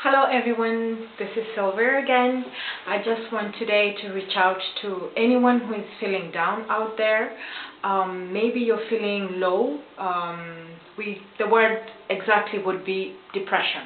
Hello everyone, this is Sylviah again. I just want today to reach out to anyone who is feeling down out there. Maybe you're feeling low. The word exactly would be depression.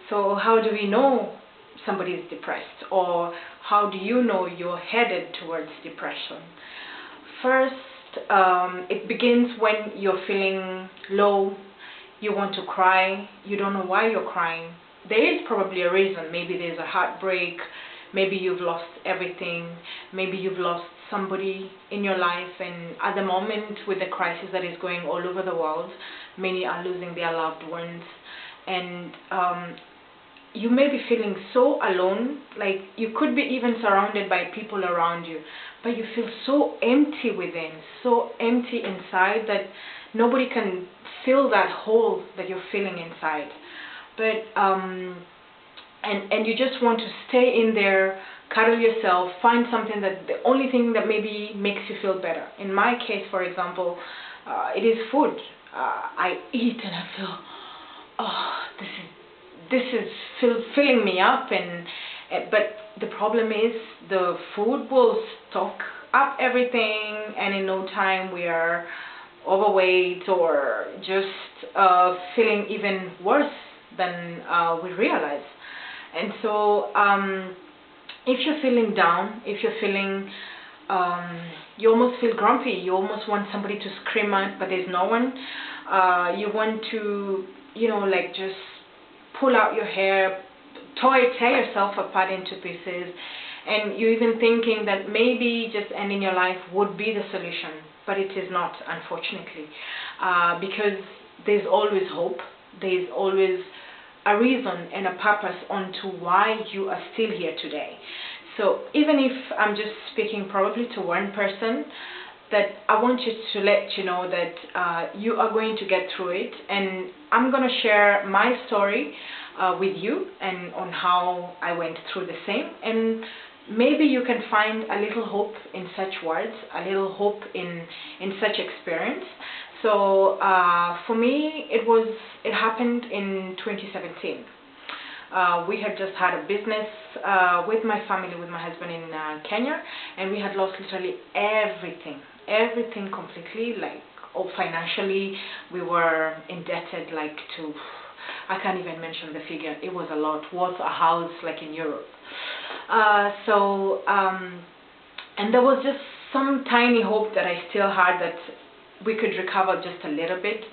So how do we know somebody is depressed, or how do you know you're headed towards depression? First, it begins when you're feeling low, you want to cry, you don't know why you're crying. There is probably a reason. Maybe there's a heartbreak, maybe you've lost everything, maybe you've lost somebody in your life, and at the moment with the crisis that is going all over the world, many are losing their loved ones, and you may be feeling so alone, like you could be even surrounded by people around you, but you feel so empty within, so empty inside that nobody can fill that hole that you're feeling inside. But and you just want to stay in there, cuddle yourself, find something that the only thing that maybe makes you feel better. In my case, for example, it is food. I eat and I feel, oh, this is filling me up, and but the problem is the food will stock up everything, and in no time we are overweight or just feeling even worse than we realize. And so if you're feeling down, if you're feeling you almost feel grumpy, you almost want somebody to scream at, but there's no one. You want to, like just pull out your hair, tear yourself apart into pieces, and you're even thinking that maybe just ending your life would be the solution, but it is not, unfortunately, because there's always hope. There's always a reason and a purpose onto why you are still here today. So even if I'm just speaking probably to one person, that I want you to let you know that you are going to get through it, and I'm going to share my story with you and on how I went through the same, and maybe you can find a little hope in such words, a little hope in such experience. So for me, it happened in 2017. We had just had a business with my family, with my husband in Kenya, and we had lost literally everything completely, like financially. We were indebted like to, I can't even mention the figure, it was a lot, worth a house like in Europe. And there was just some tiny hope that I still had that we could recover just a little bit.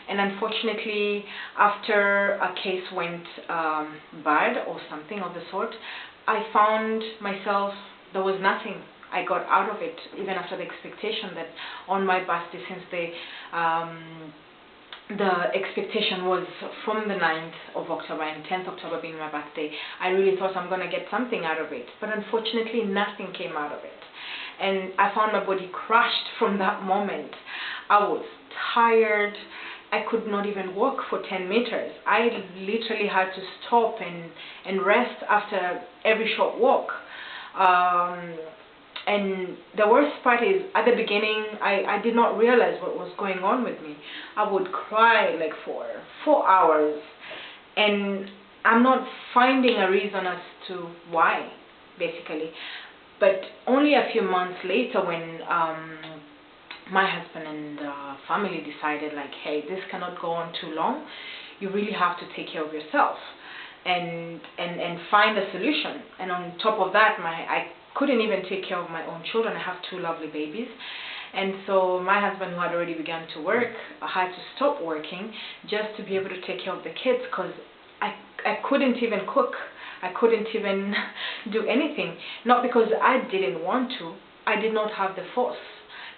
And unfortunately, after a case went bad or something of the sort, I found myself, there was nothing I got out of it, even after the expectation that on my birthday, since the expectation was from the 9th of October and 10th October being my birthday, I really thought I'm going to get something out of it. But unfortunately, nothing came out of it. And I found my body crushed from that moment. I was tired. I could not even walk for 10 meters. I literally had to stop and rest after every short walk. And the worst part is, at the beginning, I did not realize what was going on with me. I would cry like for 4 hours, and I'm not finding a reason as to why, basically. But only a few months later, when my husband and family decided, like, hey, this cannot go on too long. You really have to take care of yourself and find a solution. And on top of that, I couldn't even take care of my own children. I have 2 lovely babies. And so my husband, who had already begun to work, had to stop working just to be able to take care of the kids, because I couldn't even cook. I couldn't even do anything. Not because I didn't want to. I did not have the force.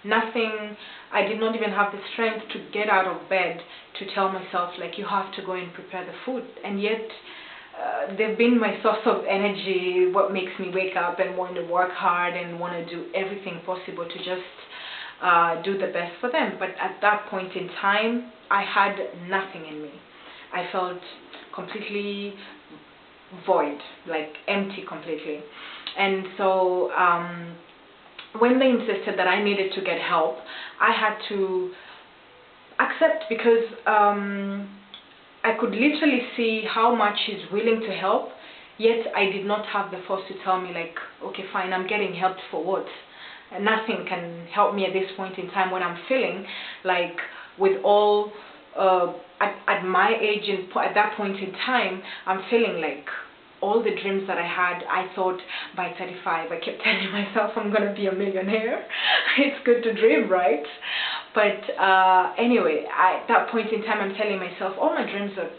Nothing. I did not even have the strength to get out of bed to tell myself, like, you have to go and prepare the food. And yet they've been my source of energy, what makes me wake up and want to work hard and want to do everything possible to just do the best for them. But at that point in time, I had nothing in me. I felt completely void, like empty completely. And so when they insisted that I needed to get help, I had to accept, because I could literally see how much he's willing to help, yet I did not have the force to tell me like, okay, fine, I'm getting helped for what? And nothing can help me at this point in time when I'm feeling like with all, at my age and at that point in time, I'm feeling like all the dreams that I had, I thought by 35, I kept telling myself I'm going to be a millionaire. It's good to dream, right? But anyway, at that point in time, I'm telling myself all my dreams are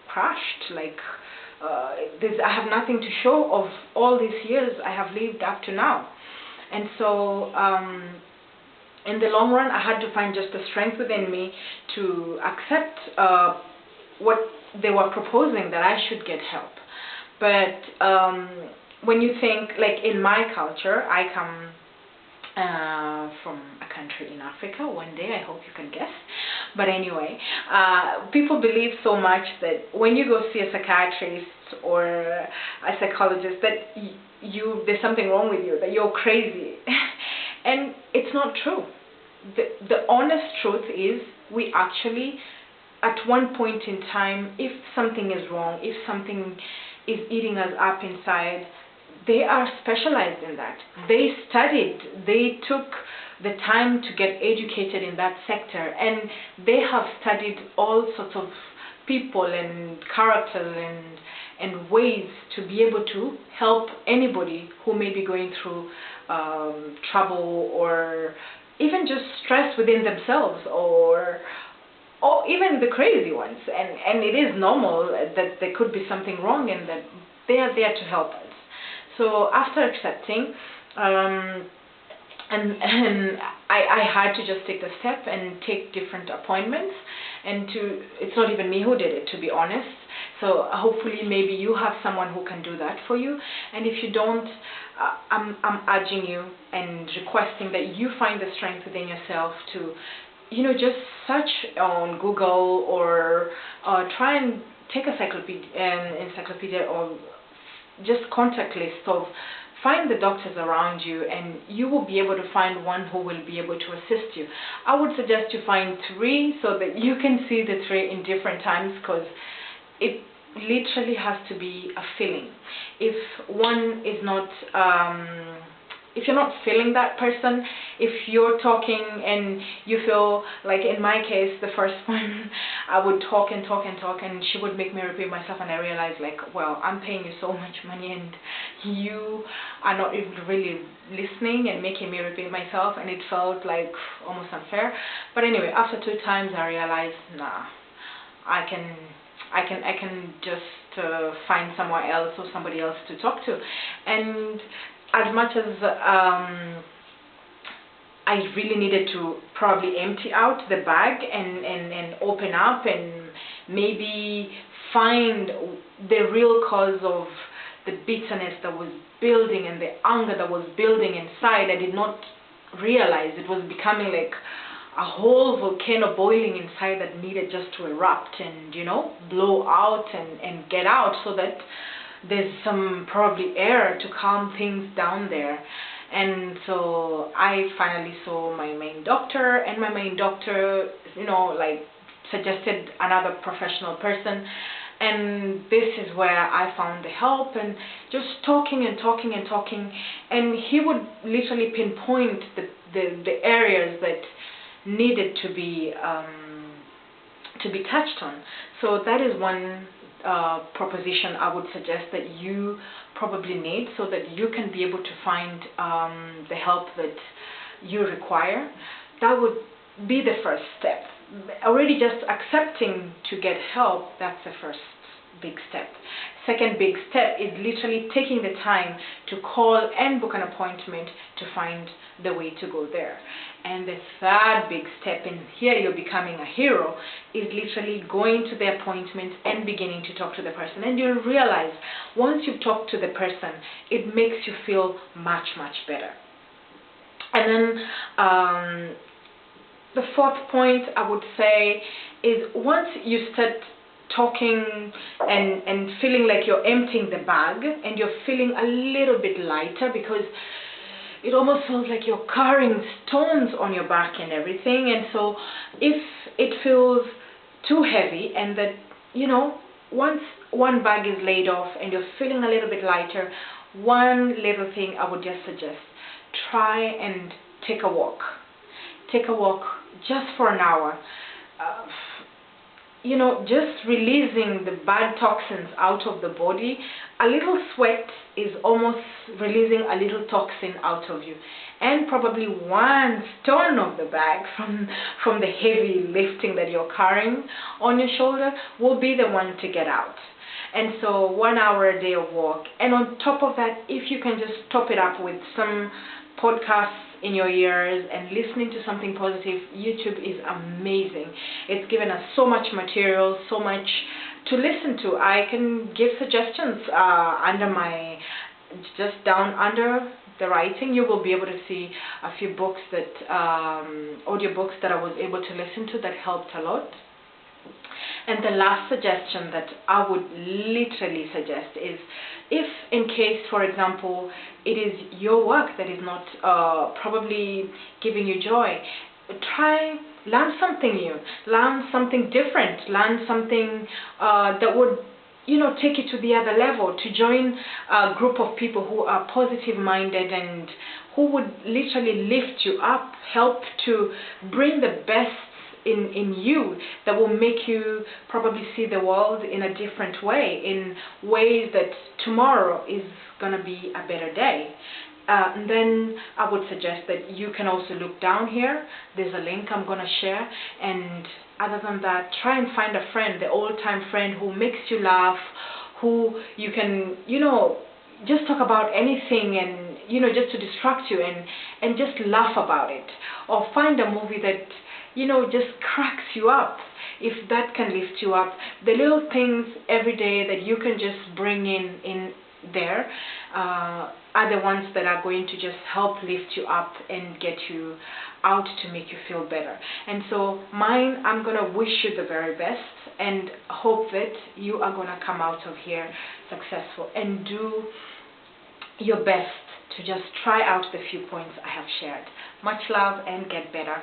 crashed. Like, I have nothing to show of all these years I have lived up to now. And so in the long run, I had to find just the strength within me to accept what they were proposing, that I should get help. But when you think, like in my culture, I come from a country in Africa. One day, I hope you can guess. But anyway, people believe so much that when you go see a psychiatrist or a psychologist, that there's something wrong with you, that you're crazy. And it's not true. The honest truth is, we actually, at one point in time, if something is wrong, if something is eating us up inside, they are specialized in that. They studied, they took the time to get educated in that sector, and they have studied all sorts of people and characters and ways to be able to help anybody who may be going through trouble, or even just stress within themselves, or even the crazy ones. And it is normal that there could be something wrong, and that they are there to help us. So after accepting, and I had to just take the step and take different appointments, and it's not even me who did it, to be honest. So hopefully maybe you have someone who can do that for you. And if you don't, I'm urging you and requesting that you find the strength within yourself to, just search on Google, or try and take a encyclopedia, or just contact list of, find the doctors around you, and you will be able to find one who will be able to assist you. I would suggest you find 3 so that you can see the 3 in different times, because it literally has to be a feeling. If one is not, if you're not feeling that person, if you're talking and you feel like, in my case, the first one, I would talk and talk and talk, and she would make me repeat myself, and I realized, like, well, I'm paying you so much money and you are not even really listening and making me repeat myself, and it felt like almost unfair. But anyway, after 2 times, I realized, nah, I can just find somewhere else or somebody else to talk to. And as much as I really needed to probably empty out the bag and open up and maybe find the real cause of the bitterness that was building and the anger that was building inside, I did not realize it was becoming like a whole volcano boiling inside that needed just to erupt and, blow out and get out, so that there's some probably air to calm things down there. And so I finally saw my main doctor, and my main doctor, suggested another professional person. And this is where I found the help, and just talking and talking and talking, and he would literally pinpoint the areas that needed to be touched on. So that is one proposition I would suggest that you probably need, so that you can be able to find the help that you require. That would be the first step. Already just accepting to get help, that's the first big step. Second big step is literally taking the time to call and book an appointment to find the way to go there. And the third big step, and here you're becoming a hero, is literally going to the appointment and beginning to talk to the person. And you'll realize once you've talked to the person, it makes you feel much, much better. And then the fourth point I would say is, once you start talking and feeling like you're emptying the bag, and you're feeling a little bit lighter, because it almost feels like you're carrying stones on your back and everything. And so if it feels too heavy and that you know, once one bag is laid off and you're feeling a little bit lighter, one little thing I would just suggest: try and take a walk. Take a walk just for an hour. Uh, you know, just releasing the bad toxins out of the body. A little sweat is almost releasing a little toxin out of you, and probably one stone of the bag from the heavy lifting that you're carrying on your shoulder will be the one to get out. And so 1 hour a day of walk, and on top of that, if you can just top it up with some podcasts in your ears and listening to something positive. YouTube is amazing. It's given us so much material, so much to listen to. I can give suggestions under my, just down under the writing. You will be able to see a few books that audiobooks that I was able to listen to that helped a lot. And the last suggestion that I would literally suggest is, if in case, for example, it is your work that is not probably giving you joy, learn something new, learn something different, learn something that would, you know, take you to the other level, to join a group of people who are positive minded and who would literally lift you up, help to bring the best in you, that will make you probably see the world in a different way, in ways that tomorrow is gonna be a better day. And then I would suggest that you can also look down here. There's a link I'm gonna share, and other than that, try and find a friend, the old-time friend who makes you laugh, who you can, you know, just talk about anything, and, you know, just to distract you and just laugh about it. Or find a movie that, you know, just cracks you up. If that can lift you up, the little things every day that you can just bring in there are the ones that are going to just help lift you up and get you out to make you feel better. And so mine, I'm gonna wish you the very best and hope that you are gonna come out of here successful, and do your best to just try out the few points I have shared. Much love and get better.